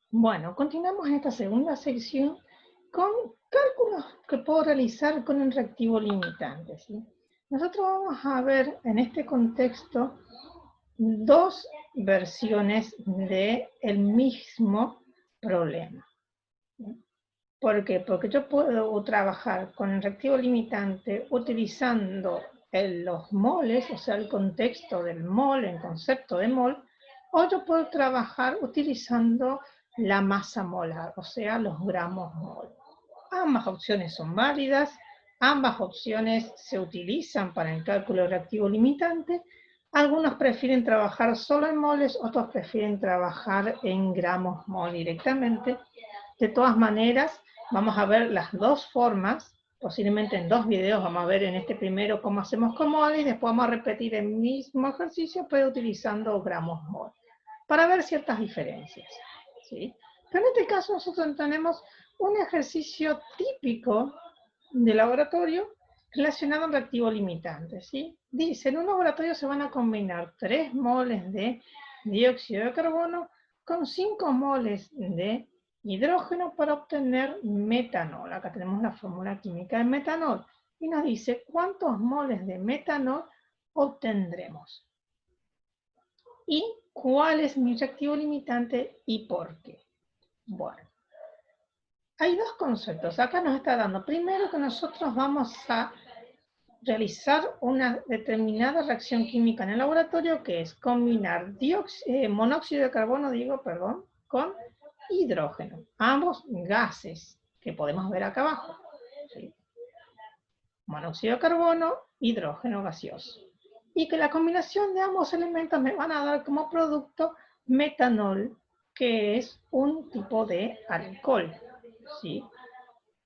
Bueno, continuamos esta segunda sección con cálculos que puedo realizar con un reactivo limitante, ¿sí? Nosotros vamos a ver en este contexto dos versiones del mismo problema. ¿Por qué? Porque yo puedo trabajar con el reactivo limitante utilizando los moles, o sea, el contexto del mol, el concepto de mol, o yo puedo trabajar utilizando la masa molar, o sea, los gramos mol. Ambas opciones son válidas, ambas opciones se utilizan para el cálculo del reactivo limitante. Algunos prefieren trabajar solo en moles, otros prefieren trabajar en gramos mol directamente. De todas maneras, vamos a ver las dos formas, posiblemente en dos videos. Vamos a ver en este primero cómo hacemos con mol y después vamos a repetir el mismo ejercicio pero utilizando gramos mol para ver ciertas diferencias, ¿sí? Pero en este caso nosotros tenemos un ejercicio típico de laboratorio relacionado a un reactivo limitante, ¿sí? Dice, en un laboratorio se van a combinar 3 moles de dióxido de carbono con 5 moles de hidrógeno para obtener metanol. Acá tenemos la fórmula química del metanol. Y nos dice cuántos moles de metanol obtendremos. Y cuál es mi reactivo limitante y por qué. Bueno, hay dos conceptos. Acá nos está dando, primero, que nosotros vamos a realizar una determinada reacción química en el laboratorio, que es combinar monóxido de carbono, con hidrógeno. Ambos gases que podemos ver acá abajo. ¿Sí? Monóxido de carbono, hidrógeno gaseoso. Y que la combinación de ambos elementos me van a dar como producto metanol, que es un tipo de alcohol, ¿sí?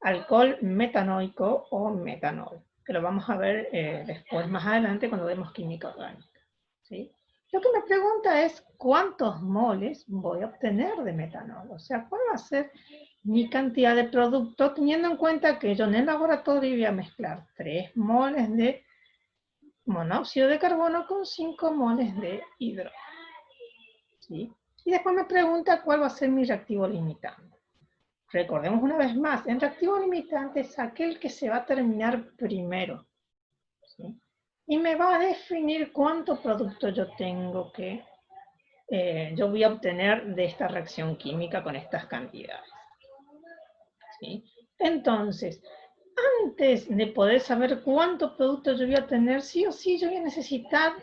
Alcohol metanoico o metanol, que lo vamos a ver después, más adelante, cuando vemos química orgánica, ¿sí? Lo que me pregunta es cuántos moles voy a obtener de metanol, o sea, cuál va a ser mi cantidad de producto, teniendo en cuenta que yo en el laboratorio voy a mezclar 3 moles de monóxido de carbono con 5 moles de hidrógeno, ¿sí? Y después me pregunta cuál va a ser mi reactivo limitante. Recordemos una vez más, el reactivo limitante es aquel que se va a terminar primero, ¿sí? Y me va a definir cuánto producto yo tengo que, yo voy a obtener de esta reacción química con estas cantidades, ¿sí? Entonces, antes de poder saber cuánto producto yo voy a tener, sí o sí yo voy a necesitar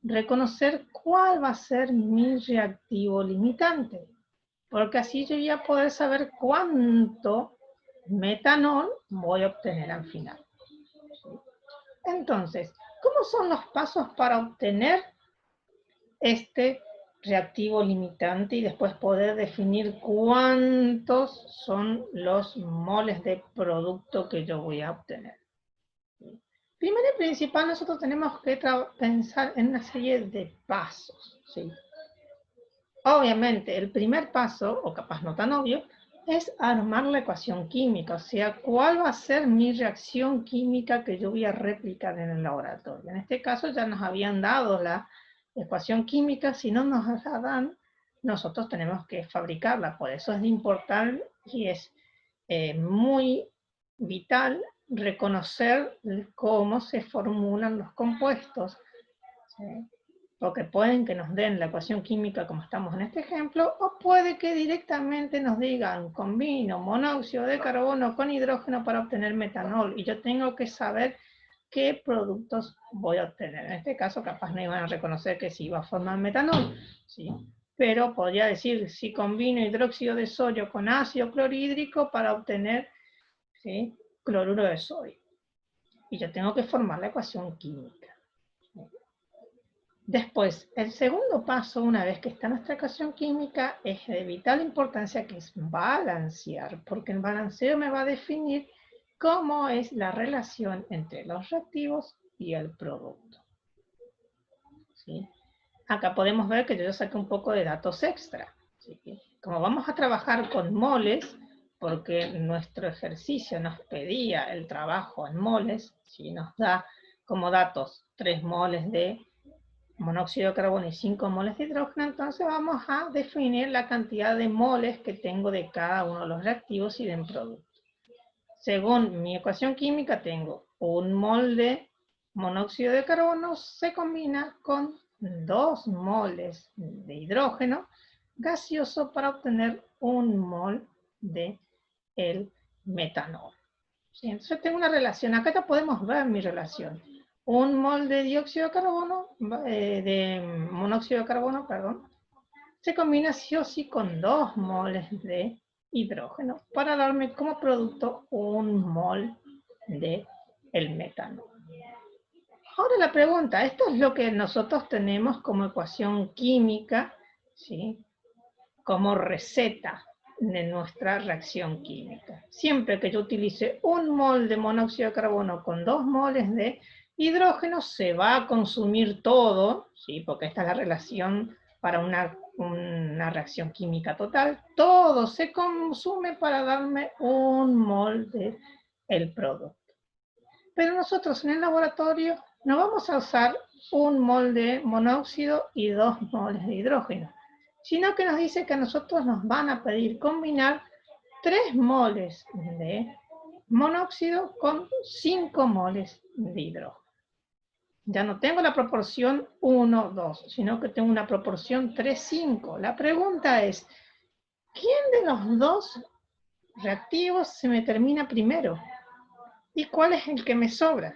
reconocer cuál va a ser mi reactivo limitante, porque así yo voy a poder saber cuánto metanol voy a obtener al final. Entonces, ¿cómo son los pasos para obtener este reactivo limitante y después poder definir cuántos son los moles de producto que yo voy a obtener? Primero y principal, nosotros tenemos que pensar en una serie de pasos, ¿sí? Obviamente, el primer paso, o capaz no tan obvio, es armar la ecuación química, o sea, cuál va a ser mi reacción química que yo voy a replicar en el laboratorio. En este caso ya nos habían dado la ecuación química, si no nos la dan, nosotros tenemos que fabricarla. Por eso es importante y es muy vital reconocer cómo se formulan los compuestos, ¿sí? Porque pueden que nos den la ecuación química como estamos en este ejemplo, o puede que directamente nos digan combino monóxido de carbono con hidrógeno para obtener metanol, y yo tengo que saber qué productos voy a obtener. En este caso capaz no iban a reconocer que se iba a formar metanol, ¿sí? Pero podría decir si combino hidróxido de sodio con ácido clorhídrico para obtener, ¿sí?, cloruro de sodio. Y yo tengo que formar la ecuación química. Después, el segundo paso, una vez que está nuestra ecuación química, es de vital importancia, que es balancear, porque el balanceo me va a definir cómo es la relación entre los reactivos y el producto, ¿sí? Acá podemos ver que yo ya saqué un poco de datos extra, ¿sí? Como vamos a trabajar con moles, porque nuestro ejercicio nos pedía el trabajo en moles, ¿sí? Nos da como datos 3 moles de monóxido de carbono y 5 moles de hidrógeno, entonces vamos a definir la cantidad de moles que tengo de cada uno de los reactivos y del producto. Según mi ecuación química, tengo un mol de monóxido de carbono se combina con 2 moles de hidrógeno gaseoso para obtener 1 mol de el metanol. ¿Sí? Entonces tengo una relación, acá ya podemos ver mi relación. 1 mol de dióxido de carbono, de monóxido de carbono, perdón, se combina sí o sí con 2 moles de hidrógeno para darme como producto 1 mol de el metanol. Ahora la pregunta, esto es lo que nosotros tenemos como ecuación química, ¿sí? Como receta de nuestra reacción química. Siempre que yo utilice 1 mol de monóxido de carbono con 2 moles de hidrógeno, se va a consumir todo, ¿sí? Porque esta es la relación para una reacción química total. Todo se consume para darme 1 mol de el producto. Pero nosotros en el laboratorio no vamos a usar 1 mol de monóxido y 2 moles de hidrógeno, sino que nos dice que a nosotros nos van a pedir combinar 3 moles de monóxido con 5 moles de hidrógeno. Ya no tengo la proporción 1, 2, sino que tengo una proporción 3, 5. La pregunta es, ¿quién de los dos reactivos se me termina primero? ¿Y cuál es el que me sobra?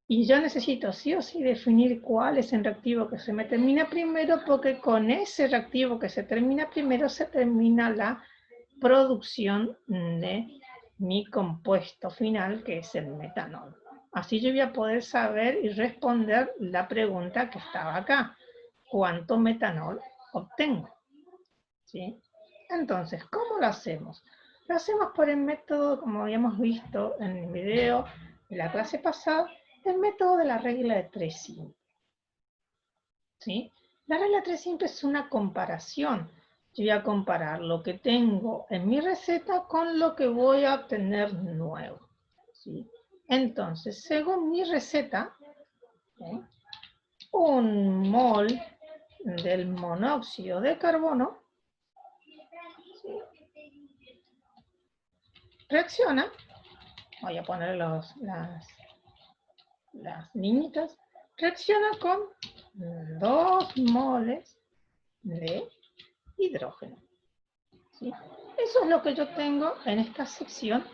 Y yo necesito sí o sí definir cuál es el reactivo que se me termina primero, porque con ese reactivo que se termina primero se termina la producción de mi compuesto final, que es el metanol. Así yo voy a poder saber y responder la pregunta que estaba acá. ¿Cuánto metanol obtengo? ¿Sí? Entonces, ¿cómo lo hacemos? Lo hacemos por el método, como habíamos visto en el video de la clase pasada, el método de la regla de 3 simples. ¿Sí? La regla de 3 simples es una comparación. Yo voy a comparar lo que tengo en mi receta con lo que voy a obtener nuevo. ¿Sí? Entonces, según mi receta, ¿sí? 1 mol del monóxido de carbono, ¿sí? Reacciona, voy a poner las niñitas, reacciona con 2 moles de hidrógeno. ¿Sí? Eso es lo que yo tengo en esta sección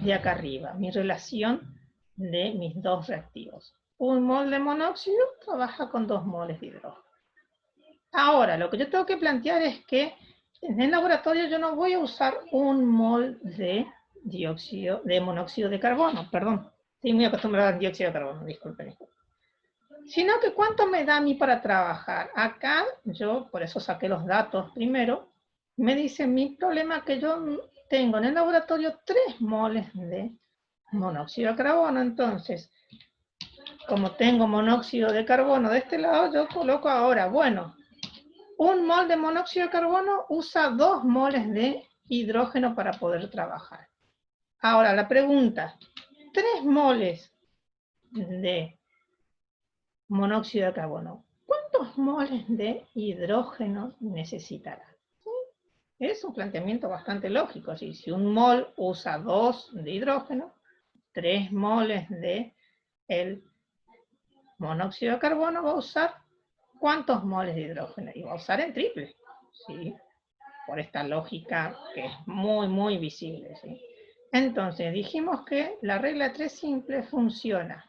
de acá arriba, mi relación de mis dos reactivos. 1 mol de monóxido trabaja con 2 moles de hidrógeno. Ahora, lo que yo tengo que plantear es que en el laboratorio yo no voy a usar 1 mol de monóxido de carbono, perdón. Estoy muy acostumbrado al dióxido de carbono, disculpen. Sino que cuánto me da a mí para trabajar. Acá yo, por eso saqué los datos primero, me dice mi problema que yo tengo en el laboratorio 3 moles de monóxido de carbono. Entonces, como tengo monóxido de carbono de este lado, yo coloco ahora, bueno, 1 mol de monóxido de carbono usa 2 moles de hidrógeno para poder trabajar. Ahora, la pregunta, 3 moles de monóxido de carbono, ¿cuántos moles de hidrógeno necesitará? ¿Sí? Es un planteamiento bastante lógico. ¿Sí? Si 1 mol usa 2 de hidrógeno, 3 moles de el monóxido de carbono va a usar ¿cuántos moles de hidrógeno? Y va a usar en triple. ¿Sí? Por esta lógica que es muy, muy visible. ¿Sí? Entonces, dijimos que la regla 3 simple funciona.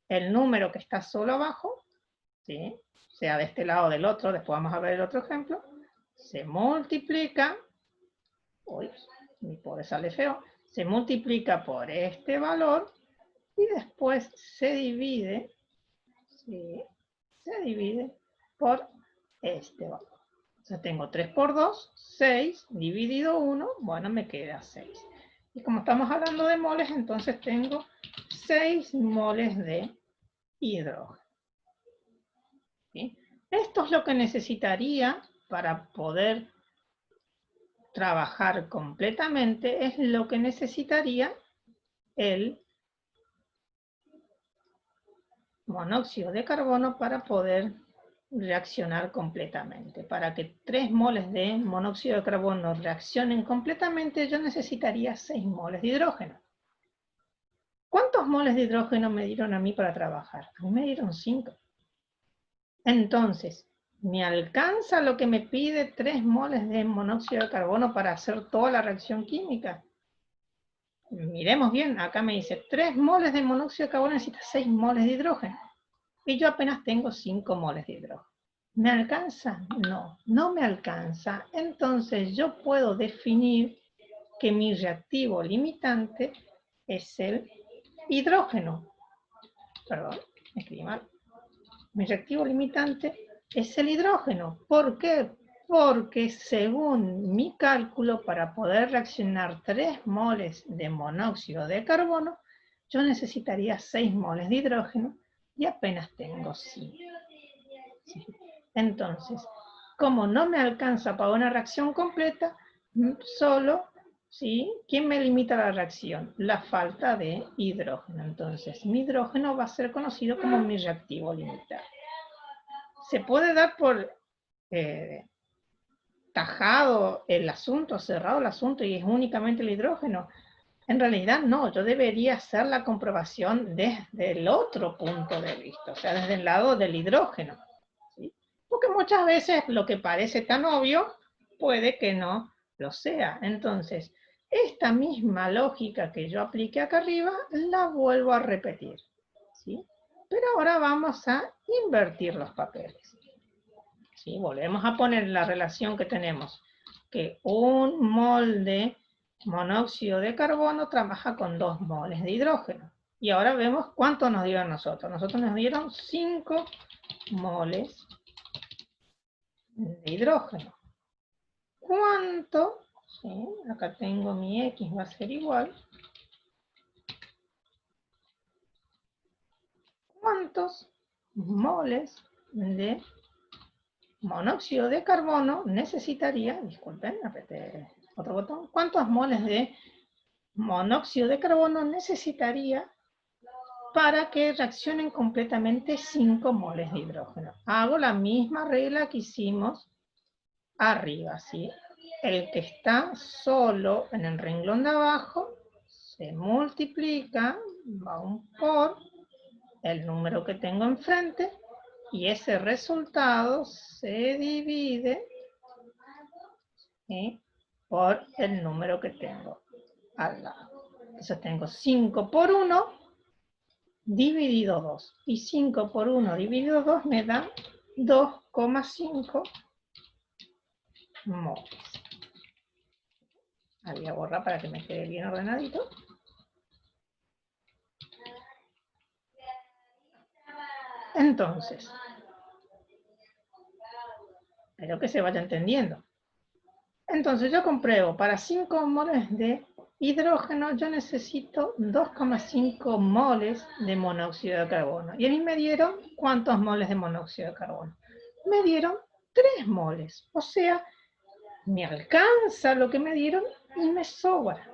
El número que está solo abajo, ¿sí? Sea de este lado o del otro, después vamos a ver el otro ejemplo, se multiplica, uy, mi pobre sale feo, se multiplica por este valor y después se divide, ¿sí? Se divide por este valor. O sea, tengo 3 por 2, 6, dividido 1, bueno, me queda 6. Y como estamos hablando de moles, entonces tengo 6 moles de hidrógeno. ¿Sí? Esto es lo que necesitaría para poder trabajar completamente, es lo que necesitaría monóxido de carbono para poder reaccionar completamente. Para que 3 moles de monóxido de carbono reaccionen completamente, yo necesitaría 6 moles de hidrógeno. ¿Cuántos moles de hidrógeno me dieron a mí para trabajar? A mí me dieron 5. Entonces, ¿me alcanza lo que me pide 3 moles de monóxido de carbono para hacer toda la reacción química? Miremos bien, acá me dice 3 moles de monóxido de carbono necesita 6 moles de hidrógeno. Y yo apenas tengo 5 moles de hidrógeno. ¿Me alcanza? No, no me alcanza. Entonces yo puedo definir que mi reactivo limitante es el hidrógeno. Perdón, me escribí mal. Mi reactivo limitante es el hidrógeno. ¿Por qué? Porque según mi cálculo, para poder reaccionar 3 moles de monóxido de carbono, yo necesitaría 6 moles de hidrógeno y apenas tengo 5. ¿Sí? Entonces, como no me alcanza para una reacción completa, solo, ¿sí? ¿Quién me limita la reacción? La falta de hidrógeno. Entonces, mi hidrógeno va a ser conocido como mi reactivo limitante. Se puede dar por tajado el asunto, cerrado el asunto y es únicamente el hidrógeno. En realidad no, yo debería hacer la comprobación desde el otro punto de vista, o sea, desde el lado del hidrógeno. ¿Sí? Porque muchas veces lo que parece tan obvio puede que no lo sea. Entonces, esta misma lógica que yo apliqué acá arriba, la vuelvo a repetir. ¿Sí? Pero ahora vamos a invertir los papeles. ¿Sí? Volvemos a poner la relación que tenemos, que 1 mol de monóxido de carbono trabaja con 2 moles de hidrógeno. Y ahora vemos cuánto nos dieron nosotros. Nosotros nos dieron 5 moles de hidrógeno. ¿Cuánto? ¿Sí? Acá tengo mi X, va a ser igual. ¿Cuántos moles de monóxido de carbono necesitaría? Disculpen, apreté otro botón. ¿Cuántos moles de monóxido de carbono necesitaría para que reaccionen completamente 5 moles de hidrógeno? Hago la misma regla que hicimos arriba, ¿sí? El que está solo en el renglón de abajo se multiplica, va un por el número que tengo enfrente y ese resultado se divide, ¿sí?, por el número que tengo al lado. Entonces tengo 5 por 1 dividido 2. Y 5 por 1 dividido 2 me da 2,5 moles. La voy a borrar para que me quede bien ordenadito. Entonces, espero que se vaya entendiendo. Entonces yo compruebo, para 5 moles de hidrógeno yo necesito 2,5 moles de monóxido de carbono. Y a mí me dieron, ¿cuántos moles de monóxido de carbono? Me dieron 3 moles. O sea, me alcanza lo que me dieron y me sobra.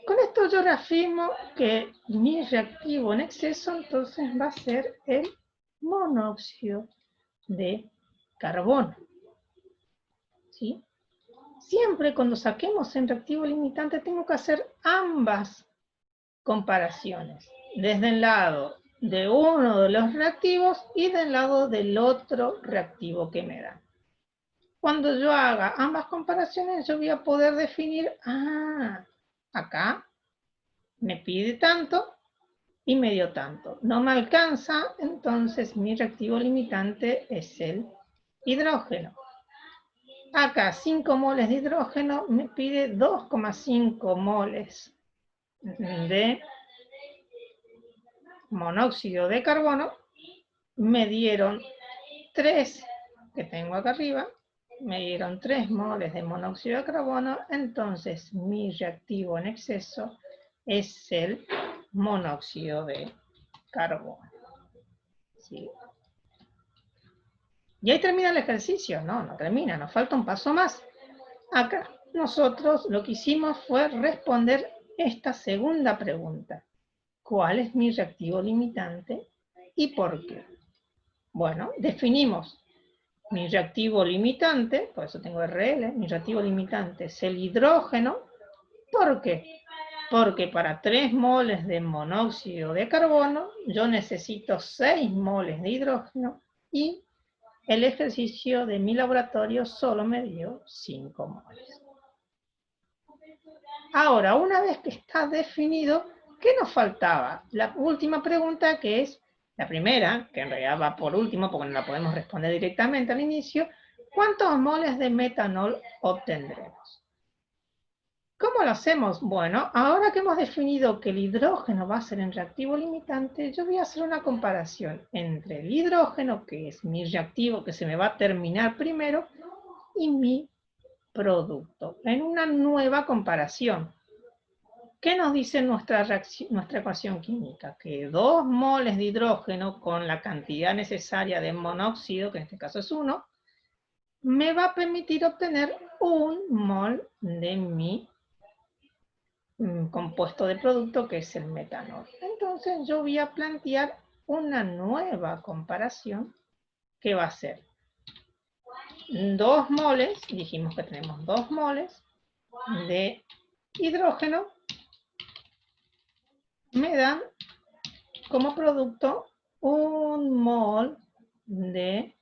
Con esto yo reafirmo que mi reactivo en exceso entonces va a ser el monóxido de carbono. ¿Sí? Siempre cuando saquemos en reactivo limitante tengo que hacer ambas comparaciones, desde el lado de uno de los reactivos y del lado del otro reactivo que me dan. Cuando yo haga ambas comparaciones yo voy a poder definir, acá me pide tanto y me dio tanto. No me alcanza, entonces mi reactivo limitante es el hidrógeno. Acá 5 moles de hidrógeno me pide 2,5 moles de monóxido de carbono. Me dieron 3, que tengo acá arriba, me dieron 3 moles de monóxido de carbono, entonces mi reactivo en exceso es el monóxido de carbono. ¿Sí? Y ahí termina el ejercicio. No, no termina, nos falta un paso más. Acá nosotros lo que hicimos fue responder esta segunda pregunta. cuál es mi reactivo limitante y por qué. Bueno, definimos mi reactivo limitante, por eso tengo RL, mi reactivo limitante es el hidrógeno. ¿Por qué? Porque para 3 moles de monóxido de carbono, yo necesito 6 moles de hidrógeno y el ejercicio de mi laboratorio solo me dio 5 moles. Ahora, una vez que está definido, ¿qué nos faltaba? La última pregunta, que es la primera, que en realidad va por último, porque no la podemos responder directamente al inicio. ¿Cuántos moles de metanol obtendremos? ¿Cómo lo hacemos? Bueno, ahora que hemos definido que el hidrógeno va a ser el reactivo limitante, yo voy a hacer una comparación entre el hidrógeno, que es mi reactivo que se me va a terminar primero, y mi producto, en una nueva comparación. ¿Qué nos dice nuestra ecuación química? Que 2 moles de hidrógeno con la cantidad necesaria de monóxido, que en este caso es 1, me va a permitir obtener 1 mol de mi compuesto de producto, que es el metanol. Entonces yo voy a plantear una nueva comparación que va a ser 2 moles, dijimos que tenemos 2 moles de hidrógeno, me dan como producto 1 mol de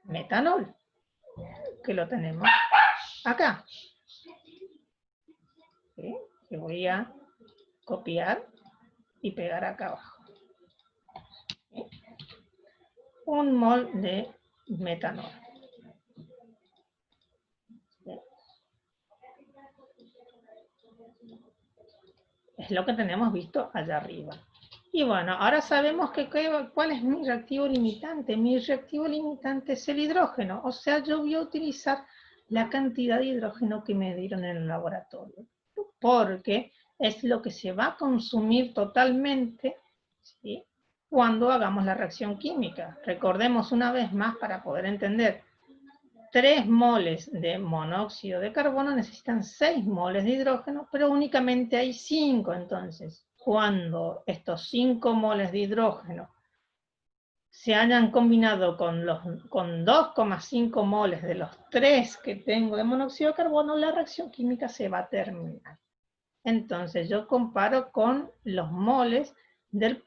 metanol, que lo tenemos acá. ¿Sí? Que voy a copiar y pegar acá abajo. ¿Sí? 1 mol de metanol. ¿Sí? Es lo que tenemos visto allá arriba. Y bueno, ahora sabemos cuál es mi reactivo limitante. Mi reactivo limitante es el hidrógeno. O sea, yo voy a utilizar la cantidad de hidrógeno que me dieron en el laboratorio. Porque es lo que se va a consumir totalmente, ¿sí?, cuando hagamos la reacción química. Recordemos una vez más para poder entender. 3 moles de monóxido de carbono necesitan 6 moles de hidrógeno, pero únicamente hay 5. Entonces, cuando estos 5 moles de hidrógeno se hayan combinado con 2,5 moles de los 3 que tengo de monóxido de carbono, la reacción química se va a terminar. Entonces yo comparo con los moles del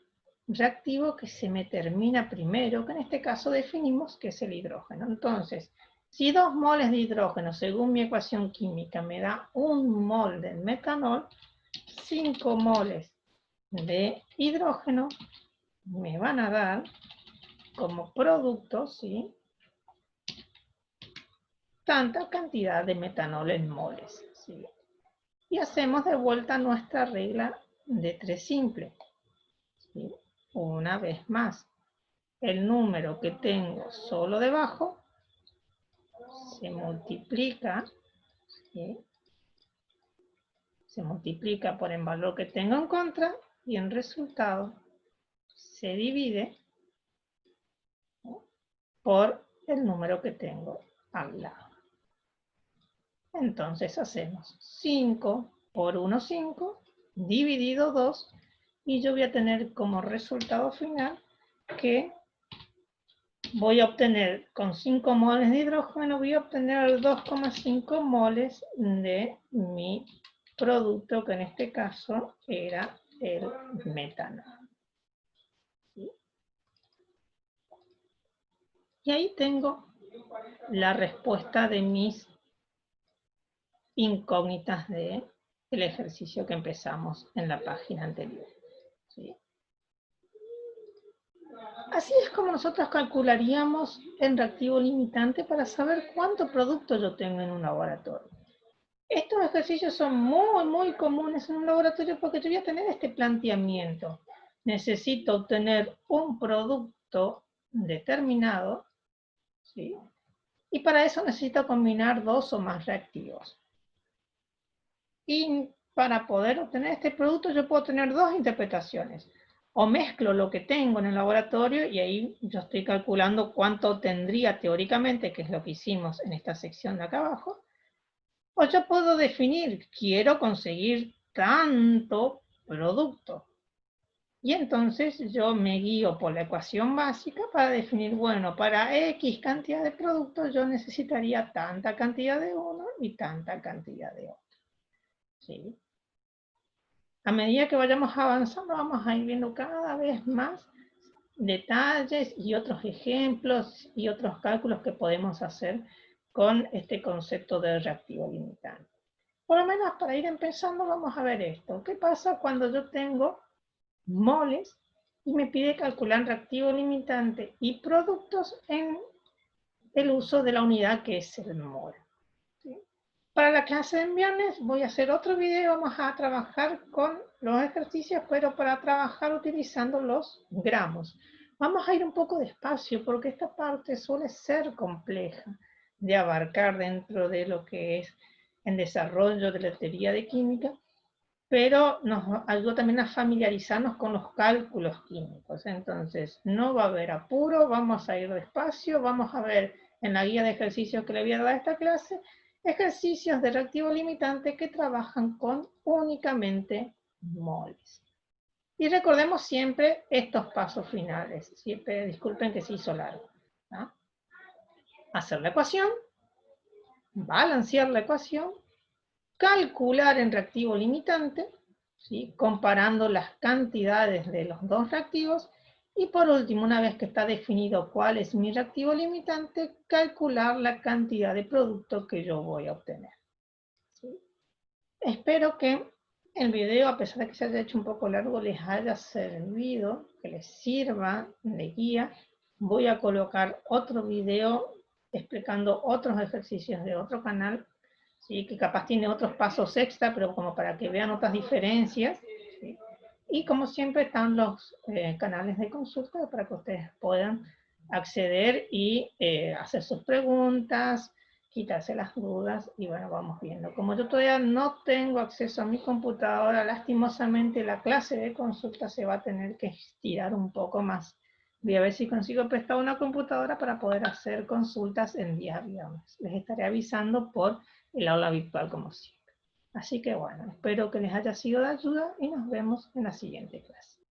reactivo que se me termina primero, que en este caso definimos que es el hidrógeno. Entonces, si 2 moles de hidrógeno, según mi ecuación química, me da 1 mol del metanol, 5 moles de hidrógeno me van a dar como producto, ¿sí?, tanta cantidad de metanol en moles, ¿sí? Y hacemos de vuelta nuestra regla de 3 simple. ¿Sí? Una vez más, el número que tengo solo debajo se multiplica, ¿sí?, se multiplica por el valor que tengo en contra y en resultado se divide, ¿sí?, por el número que tengo al lado. Entonces hacemos 5 por 1, 5, dividido 2, y yo voy a tener como resultado final que voy a obtener, con 5 moles de hidrógeno, voy a obtener 2,5 moles de mi producto, que en este caso era el metanol. ¿Sí? Y ahí tengo la respuesta de mis incógnitas del ejercicio que empezamos en la página anterior. ¿Sí? Así es como nosotros calcularíamos el reactivo limitante para saber cuánto producto yo tengo en un laboratorio. Estos ejercicios son muy comunes en un laboratorio porque yo voy a tener este planteamiento. Necesito obtener un producto determinado, ¿sí?, y para eso necesito combinar 2 o más reactivos. Y para poder obtener este producto yo puedo tener 2 interpretaciones. O mezclo lo que tengo en el laboratorio y ahí yo estoy calculando cuánto tendría teóricamente, que es lo que hicimos en esta sección de acá abajo. O yo puedo definir, quiero conseguir tanto producto. Y entonces yo me guío por la ecuación básica para definir, bueno, para X cantidad de productos yo necesitaría tanta cantidad de uno y tanta cantidad de otro. ¿Sí? A medida que vayamos avanzando vamos a ir viendo cada vez más detalles y otros ejemplos y otros cálculos que podemos hacer con este concepto de reactivo limitante. Por lo menos para ir empezando vamos a ver esto. ¿Qué pasa cuando yo tengo moles y me pide calcular reactivo limitante y productos en el uso de la unidad que es el mol? ¿Sí? Para la clase de enviones voy a hacer otro video, vamos a trabajar con los ejercicios, pero para trabajar utilizando los gramos. Vamos a ir un poco despacio porque esta parte suele ser compleja de abarcar dentro de lo que es el desarrollo de la teoría de química, pero nos ayuda también a familiarizarnos con los cálculos químicos. Entonces, no va a haber apuro, vamos a ir despacio, vamos a ver en la guía de ejercicios que le voy a dar a esta clase, ejercicios de reactivo limitante que trabajan con únicamente moles. Y recordemos siempre estos pasos finales. Siempre, disculpen que se hizo largo, ¿no? Hacer la ecuación, balancear la ecuación, calcular en reactivo limitante, ¿sí? Comparando las cantidades de los dos reactivos, y por último, una vez que está definido cuál es mi reactivo limitante, calcular la cantidad de producto que yo voy a obtener. ¿Sí? Espero que el video, a pesar de que se haya hecho un poco largo, les haya servido, que les sirva de guía. Voy a colocar otro video explicando otros ejercicios de otro canal, ¿sí? Que capaz tiene otros pasos extra, pero como para que vean otras diferencias. ¿Sí? Y como siempre están los canales de consulta para que ustedes puedan acceder y hacer sus preguntas, quitarse las dudas, y bueno, vamos viendo. Como yo todavía no tengo acceso a mi computadora, lastimosamente la clase de consulta se va a tener que estirar un poco más. Voy a ver si consigo prestar una computadora para poder hacer consultas en días viernes. Les estaré avisando por el aula virtual como siempre. Así que bueno, espero que les haya sido de ayuda y nos vemos en la siguiente clase.